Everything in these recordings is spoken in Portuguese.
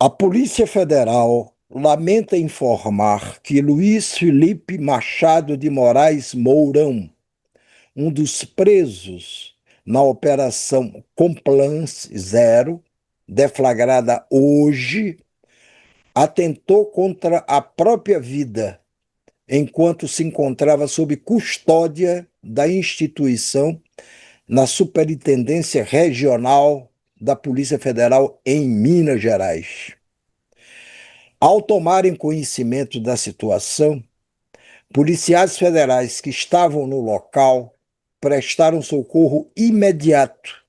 A Polícia Federal lamenta informar que Luiz Felipe Machado de Moraes Mourão, um dos presos na Operação Compliance Zero, deflagrada hoje, atentou contra a própria vida enquanto se encontrava sob custódia da instituição na Superintendência Regional da Polícia Federal em Minas Gerais. Ao tomarem conhecimento da situação, policiais federais que estavam no local prestaram socorro imediato,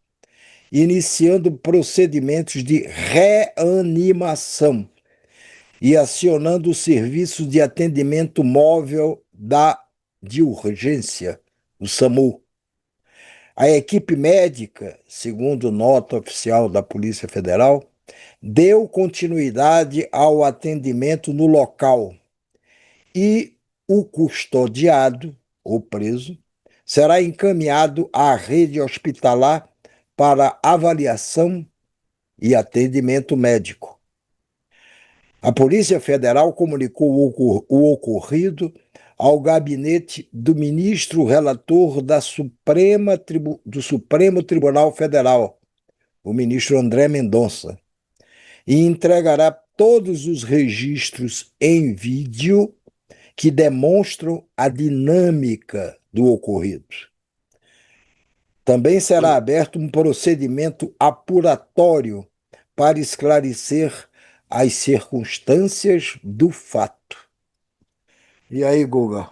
iniciando procedimentos de reanimação e acionando o serviço de atendimento móvel de urgência, o SAMU. A equipe médica, segundo nota oficial da Polícia Federal, deu continuidade ao atendimento no local e o custodiado, ou preso, será encaminhado à rede hospitalar para avaliação e atendimento médico. A Polícia Federal comunicou o ocorrido ao gabinete do ministro relator do Supremo Tribunal Federal, o ministro André Mendonça, e entregará todos os registros em vídeo que demonstram a dinâmica do ocorrido. Também será aberto um procedimento apuratório para esclarecer as circunstâncias do fato. E aí, Guga?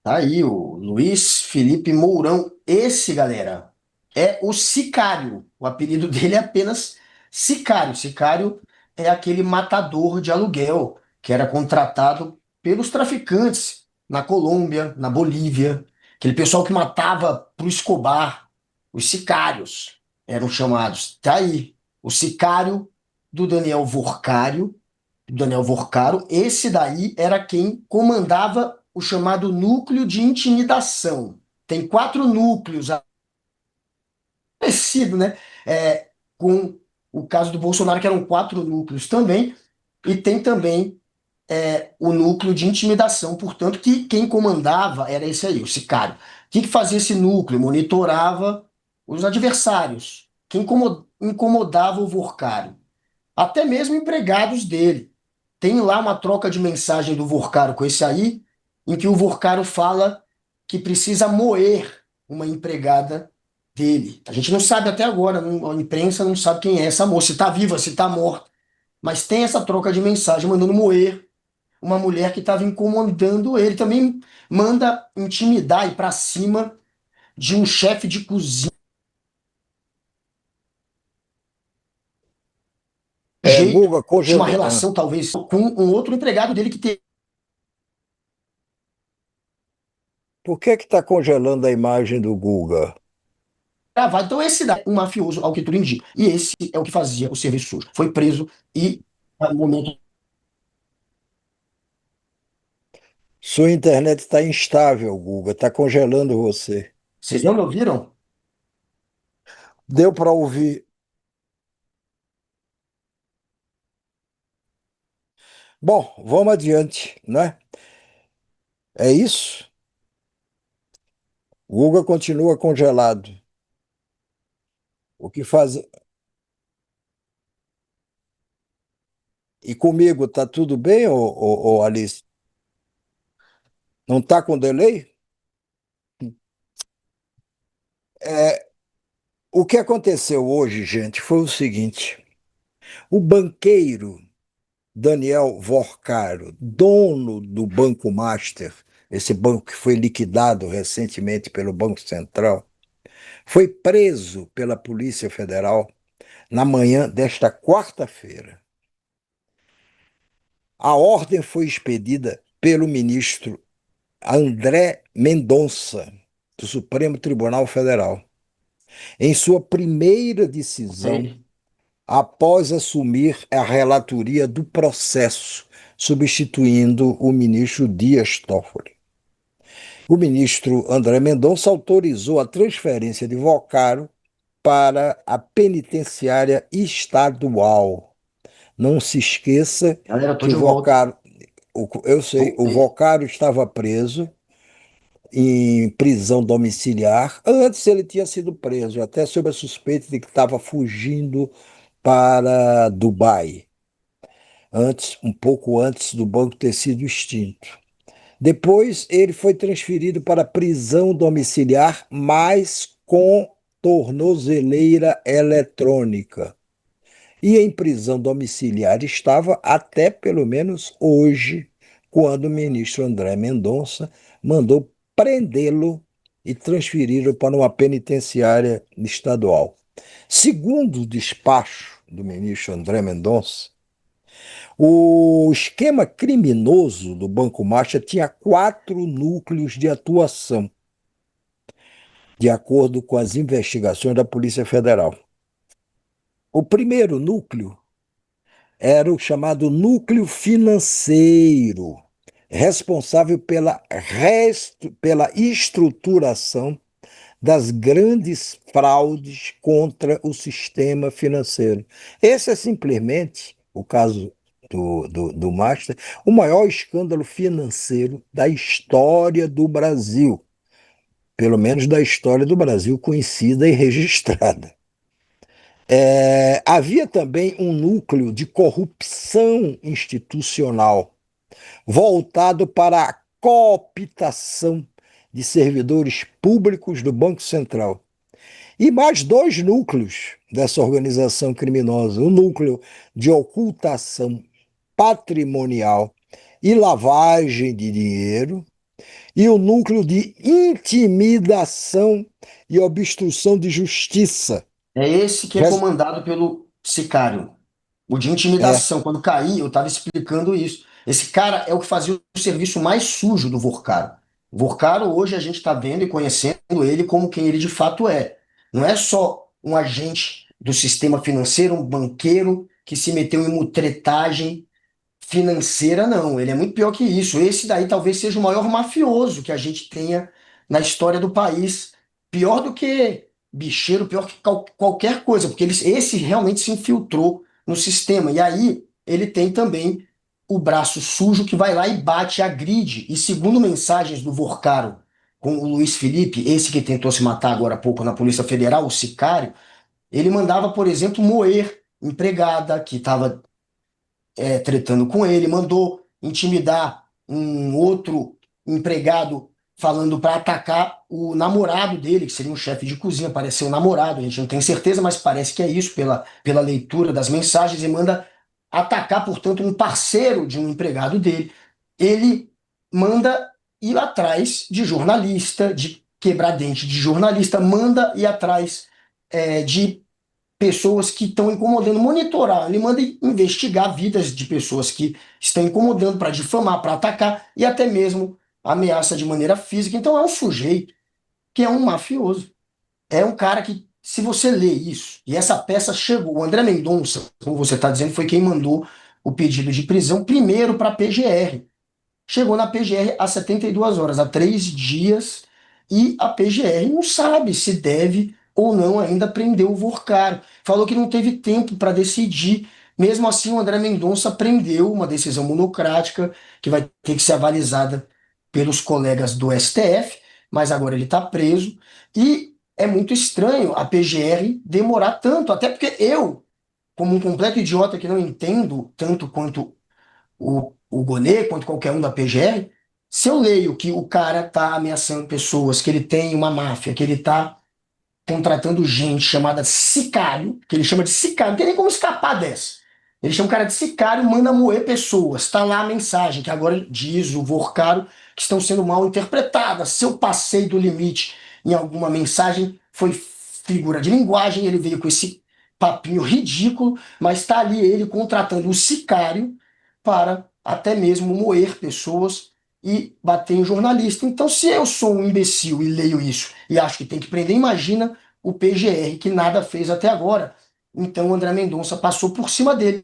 Tá aí, o Luiz Felipe Mourão. Esse, galera, é o Sicário. O apelido dele é apenas Sicário. Sicário é aquele matador de aluguel que era contratado pelos traficantes na Colômbia, na Bolívia. Aquele pessoal que matava pro Escobar. Os sicários eram chamados. Tá aí, o Sicário do Daniel Vorcário. Daniel Vorcaro, esse daí era quem comandava o chamado núcleo de intimidação. Tem quatro núcleos, parecido, né? Com o caso do Bolsonaro, que eram quatro núcleos também, e tem também o núcleo de intimidação, portanto, que quem comandava era esse aí, o sicário. O que fazia esse núcleo? Monitorava os adversários, quem incomodava o Vorcário, até mesmo empregados dele. Tem lá uma troca de mensagem do Vorcaro com esse aí, em que o Vorcaro fala que precisa moer uma empregada dele. A gente não sabe até agora, a imprensa não sabe quem é essa moça, se está viva, se está morta. Mas tem essa troca de mensagem mandando moer uma mulher que estava incomodando ele. Também manda intimidar e ir para cima de um chefe de cozinha. Jeito, Guga tinha uma congelou. relação talvez com um outro empregado dele que tem. Por que está congelando a imagem do Guga? Gravado. Então, esse daí é um mafioso, ao que tudo indica. E esse é o que fazia o serviço sujo. Foi preso e, no momento. Sua internet está instável, Guga, está congelando você. Vocês não me ouviram? Deu para ouvir. Bom, vamos adiante, né? É isso? O Guga continua congelado. O que faz? E comigo, tá tudo bem, ô Alice? Não tá com delay? É, o que aconteceu hoje, gente, foi o seguinte: o banqueiro Daniel Vorcaro, dono do Banco Master, esse banco que foi liquidado recentemente pelo Banco Central, foi preso pela Polícia Federal na manhã desta quarta-feira. A ordem foi expedida pelo ministro André Mendonça, do Supremo Tribunal Federal, em sua primeira decisão Ok. após assumir a relatoria do processo, substituindo o ministro Dias Toffoli. O ministro André Mendonça autorizou a transferência de Vocaro para a penitenciária estadual, Não se esqueça Galera, tô que o de volta. Vocário, eu sei, o Voltei. Vocário estava preso em prisão domiciliar. Antes ele tinha sido preso, até sob a suspeita de que estava fugindo para Dubai, antes, um pouco antes do banco ter sido extinto. Depois ele foi transferido para prisão domiciliar, mas com tornozeleira eletrônica. E em prisão domiciliar estava até pelo menos hoje, quando o ministro André Mendonça mandou prendê-lo e transferi-lo para uma penitenciária estadual. Segundo o despacho do ministro André Mendonça, o esquema criminoso do Banco Marcha tinha 4 núcleos de atuação, de acordo com as investigações da Polícia Federal. O primeiro núcleo era o chamado núcleo financeiro, responsável pela estruturação das grandes fraudes contra o sistema financeiro. Esse é simplesmente o caso do Master, o maior escândalo financeiro da história do Brasil, pelo menos da história do Brasil conhecida e registrada. Havia também um núcleo de corrupção institucional voltado para a cooptação de servidores públicos do Banco Central. E mais 2 núcleos dessa organização criminosa: o núcleo de ocultação patrimonial e lavagem de dinheiro, e o núcleo de intimidação e obstrução de justiça. É esse que é Res- comandado pelo sicário. O de É, intimidação. Quando caí, eu estava explicando isso. Esse cara é o que fazia o serviço mais sujo do Vorcaro. O Vorcaro, hoje, a gente está vendo e conhecendo ele como quem ele de fato é. Não é só um agente do sistema financeiro, um banqueiro que se meteu em mutretagem financeira, não. Ele é muito pior que isso. Esse daí talvez seja o maior mafioso que a gente tenha na história do país. Pior do que bicheiro, pior que qualquer coisa, porque esse realmente se infiltrou no sistema. E aí ele tem também o braço sujo que vai lá e bate, agride. E segundo mensagens do Vorcaro com o Luiz Felipe, esse que tentou se matar agora há pouco na Polícia Federal, o sicário, ele mandava, por exemplo, moer empregada que estava tretando com ele, mandou intimidar um outro empregado falando para atacar o namorado dele, que seria um chefe de cozinha, parece ser um namorado, a gente não tem certeza, mas parece que é isso pela leitura das mensagens, e manda atacar, portanto, um parceiro de um empregado dele. Ele manda ir atrás de jornalista, de quebrar dente de jornalista, manda ir atrás de pessoas que estão incomodando, monitorar, ele manda investigar vidas de pessoas que estão incomodando para difamar, para atacar e até mesmo ameaça de maneira física. Então é um sujeito que é um mafioso. É um cara que, se você lê isso, e essa peça chegou, o André Mendonça, como você está dizendo, foi quem mandou o pedido de prisão primeiro para a PGR. Chegou na PGR há 72 horas, há 3 dias, e a PGR não sabe se deve ou não ainda prender o Vorcaro. Falou que não teve tempo para decidir. Mesmo assim, o André Mendonça prendeu uma decisão monocrática que vai ter que ser avalizada pelos colegas do STF, mas agora ele está preso. E é muito estranho a PGR demorar tanto, até porque eu, como um completo idiota que não entendo tanto quanto o Gonê, quanto qualquer um da PGR, se eu leio que o cara tá ameaçando pessoas, que ele tem uma máfia, que ele tá contratando gente chamada sicário, que ele chama de sicário, não tem nem como escapar dessa. Ele chama o cara de sicário, manda moer pessoas. Tá lá a mensagem, que agora diz o Vorcaro que estão sendo mal interpretadas. Se eu passei do limite em alguma mensagem, foi figura de linguagem, ele veio com esse papinho ridículo, mas está ali ele contratando o sicário para até mesmo moer pessoas e bater em jornalista. Então, se eu sou um imbecil e leio isso e acho que tem que prender, imagina o PGR, que nada fez até agora. Então, o André Mendonça passou por cima dele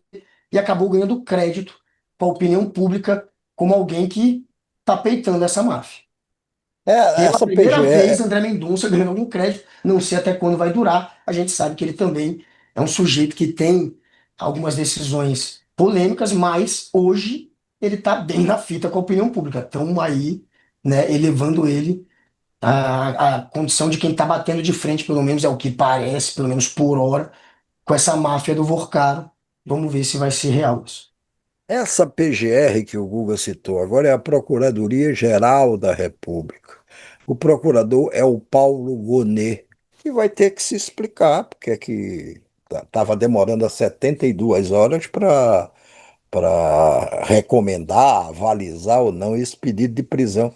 e acabou ganhando crédito para a opinião pública como alguém que está peitando essa máfia. Pela essa primeira vez, PGE, André Mendonça ganhou algum crédito, não sei até quando vai durar. A gente sabe que ele também é um sujeito que tem algumas decisões polêmicas, mas hoje ele está bem na fita com a opinião pública. Estão aí, né, elevando ele à condição de quem está batendo de frente, pelo menos é o que parece, pelo menos por hora, com essa máfia do Vorcaro. Vamos ver se vai ser real isso. Essa PGR que o Guga citou agora é a Procuradoria-Geral da República. O procurador é o Paulo Gonet, que vai ter que se explicar, porque é que estava demorando há 72 horas para recomendar, avalizar ou não esse pedido de prisão.